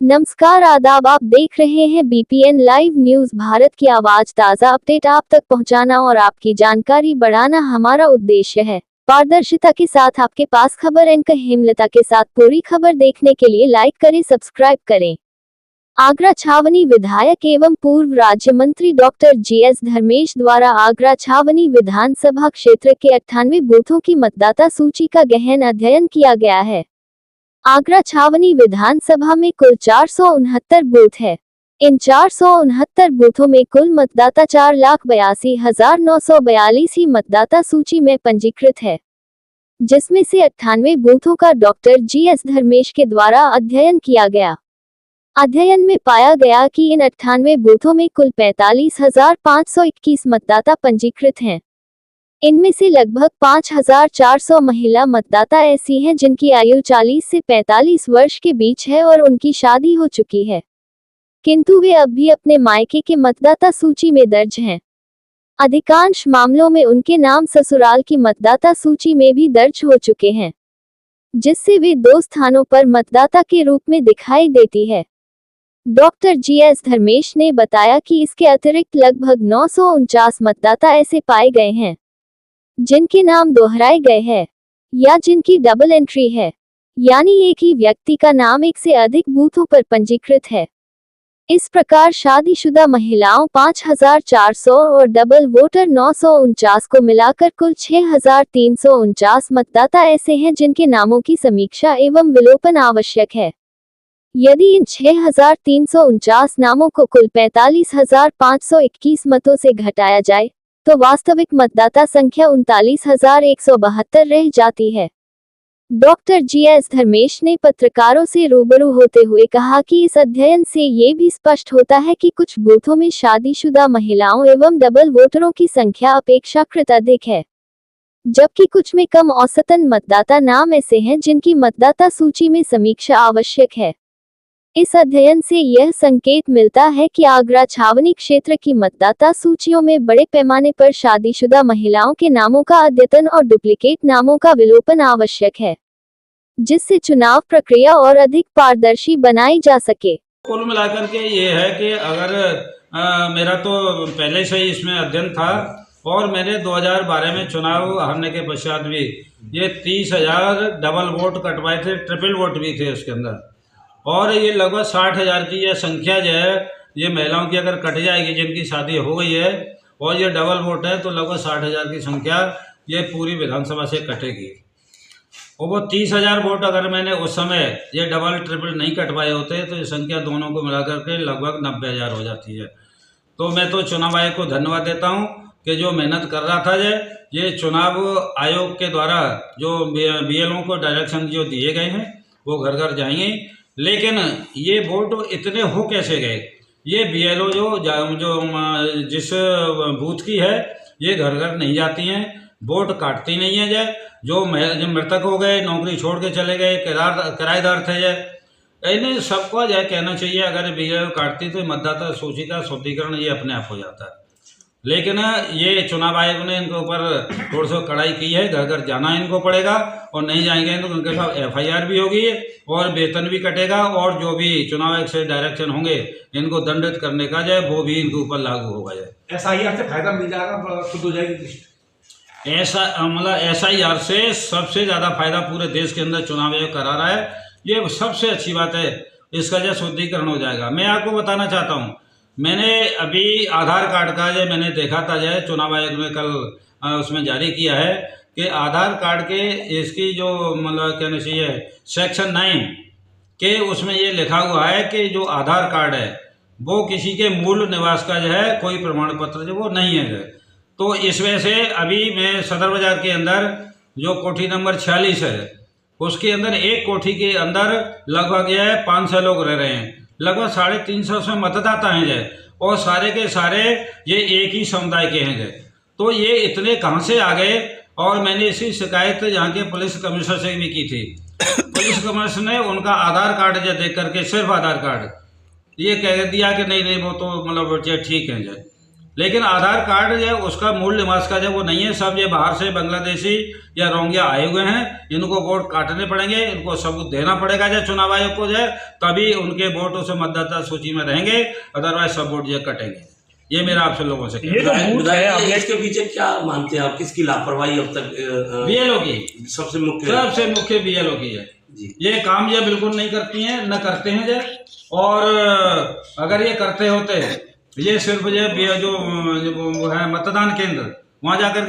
नमस्कार आदाब, आप देख रहे हैं बीपीएन लाइव न्यूज। भारत की आवाज, ताज़ा अपडेट आप तक पहुंचाना और आपकी जानकारी बढ़ाना हमारा उद्देश्य है। पारदर्शिता के साथ आपके पास खबर एंकर हेमलता के साथ पूरी खबर देखने के लिए लाइक करें, सब्सक्राइब करें। आगरा छावनी विधायक एवं पूर्व राज्य मंत्री डॉक्टर जीएस धर्मेश द्वारा आगरा छावनी विधानसभा क्षेत्र के 98 बूथों की मतदाता सूची का गहन अध्ययन किया गया है। आगरा छावनी विधानसभा में कुल 469 बूथ है। इन 469 बूथों में कुल मतदाता 4,82,942 ही मतदाता सूची में पंजीकृत है, जिसमें से 98 बूथों का डॉक्टर जीएस धर्मेश के द्वारा अध्ययन किया गया। अध्ययन में पाया गया कि इन 98 बूथों में कुल 45,521 मतदाता पंजीकृत हैं। इनमें से लगभग 5,400 महिला मतदाता ऐसी हैं जिनकी आयु 40 से 45 वर्ष के बीच है और उनकी शादी हो चुकी है, किंतु वे अब भी अपने मायके के मतदाता सूची में दर्ज हैं। अधिकांश मामलों में उनके नाम ससुराल की मतदाता सूची में भी दर्ज हो चुके हैं, जिससे वे 2 स्थानों पर मतदाता के रूप में दिखाई देती है। डॉक्टर जीएस धर्मेश ने बताया कि इसके अतिरिक्त लगभग 949 मतदाता ऐसे पाए गए हैं जिनके नाम दोहराए गए हैं या जिनकी डबल एंट्री है, यानी एक ही व्यक्ति का नाम एक से अधिक बूथों पर पंजीकृत है। इस प्रकार शादीशुदा महिलाओं 5,400 और डबल वोटर 949 को मिलाकर कुल 6,349 मतदाता ऐसे हैं जिनके नामों की समीक्षा एवं विलोपन आवश्यक है। यदि इन 6,349 नामों को कुल 45,521 मतों से घटाया जाए तो वास्तविक मतदाता संख्या 39,172 रह जाती है। डॉक्टर जीएस धर्मेश ने पत्रकारों से रूबरू होते हुए कहा कि इस अध्ययन से ये भी स्पष्ट होता है कि कुछ बूथों में शादीशुदा महिलाओं एवं डबल वोटरों की संख्या अपेक्षाकृत अधिक है, जबकि कुछ में कम औसतन मतदाता नाम ऐसे हैं जिनकी मतदाता सूची में समीक्षा आवश्यक है। इस अध्ययन से यह संकेत मिलता है कि आगरा छावनी क्षेत्र की मतदाता सूचियों में बड़े पैमाने पर शादीशुदा महिलाओं के नामों का अद्यतन और डुप्लीकेट नामों का विलोपन आवश्यक है, जिससे चुनाव प्रक्रिया और अधिक पारदर्शी बनाई जा सके। कुल मिलाकर के ये है कि अगर मेरा तो पहले से ही इसमें अध्ययन था और मैंने 2012 में चुनाव हारने के पश्चात भी ये 30,000 डबल वोट कटवाए थे, ट्रिपल वोट भी थे उसके अंदर, और ये लगभग 60,000 की यह संख्या जो है ये महिलाओं की अगर कट जाएगी जिनकी शादी हो गई है और ये डबल वोट है तो लगभग 60,000 की संख्या ये पूरी विधानसभा से कटेगी। और वो 30,000 वोट अगर मैंने उस समय ये डबल ट्रिपल नहीं कटवाए होते तो ये संख्या दोनों को मिलाकर के लगभग 90,000 हो जाती है। तो मैं तो चुनाव आयोग को धन्यवाद देता हूँ कि जो मेहनत कर रहा था ये चुनाव आयोग के द्वारा जो बीएलओ को डायरेक्शन जो दिए गए हैं वो घर घर जाएंगे, लेकिन ये वोट इतने हो कैसे गए? ये बीएलओ जो जिस बूथ की है ये घर घर नहीं जाती हैं, वोट काटती नहीं है। जो मृतक हो गए, नौकरी छोड़ के चले गए, किराएदार थे, इन्हें सबको कहना चाहिए अगर बीएलओ काटती तो मतदाता सूची का शुद्धिकरण ये अपने आप हो जाता है। लेकिन ये चुनाव आयोग ने इनके ऊपर थोड़ी सी कड़ाई की है, घर घर जाना इनको पड़ेगा और नहीं जाएंगे तो उनके साथ एफआईआर भी होगी और वेतन भी कटेगा और जो भी चुनाव आयोग से डायरेक्शन होंगे इनको दंडित करने का वो भी इनके ऊपर लागू होगा। एसआईआर से फायदा मिल जाएगा, शुद्ध हो जाएगी लिस्ट। एसआईआर से सबसे ज़्यादा फायदा पूरे देश के अंदर चुनाव आयोग करा रहा है, ये सबसे अच्छी बात है, इसका शुद्धिकरण हो जाएगा। मैं आपको बताना चाहता हूँ, मैंने अभी आधार कार्ड का मैंने देखा था चुनाव आयोग ने कल उसमें जारी किया है कि आधार कार्ड के इसकी जो मतलब कहना चाहिए सेक्शन 9 के उसमें ये लिखा हुआ है कि जो आधार कार्ड है वो किसी के मूल निवास का कोई प्रमाण पत्र वो नहीं है। तो इस वजह से अभी मैं सदर बाजार के अंदर जो कोठी नंबर 46 है उसके अंदर एक कोठी के अंदर लगभग 500 लोग रह रहे हैं, लगभग 350 मतदाता हैं और सारे के सारे ये एक ही समुदाय के हैं। तो ये इतने कहाँ से आ गए? और मैंने इसी शिकायत यहाँ के पुलिस कमिश्नर से भी की थी। पुलिस कमिश्नर ने उनका आधार कार्ड देख करके सिर्फ आधार कार्ड ये कह दिया कि नहीं वो तो मतलब ठीक है। लेकिन आधार कार्ड जो है उसका मूल निवास का जो वो नहीं है, सब ये बाहर से बांग्लादेशी या रोहिंग्या आए हुए हैं। इनको वोट काटने पड़ेंगे, इनको सबूत देना पड़ेगा जो चुनाव आयोग को जो है, तभी उनके वोट उस मतदाता सूची में रहेंगे, अदरवाइज सब वोट जो कटेंगे। ये मेरा आपसे लोगों से ये जो बूथ है विधायक जी, आपने इसके पीछे क्या मानते हैं आप, किसकी लापरवाही अब तक बीएलओ की सबसे मुख्य सबसे मुख्य बीएलओ की है जी। ये काम ये बिल्कुल नहीं करती हैं, न करते हैं जो, और अगर ये करते होते ये सिर्फ जो वो है मतदान केंद्र वहां जाकर के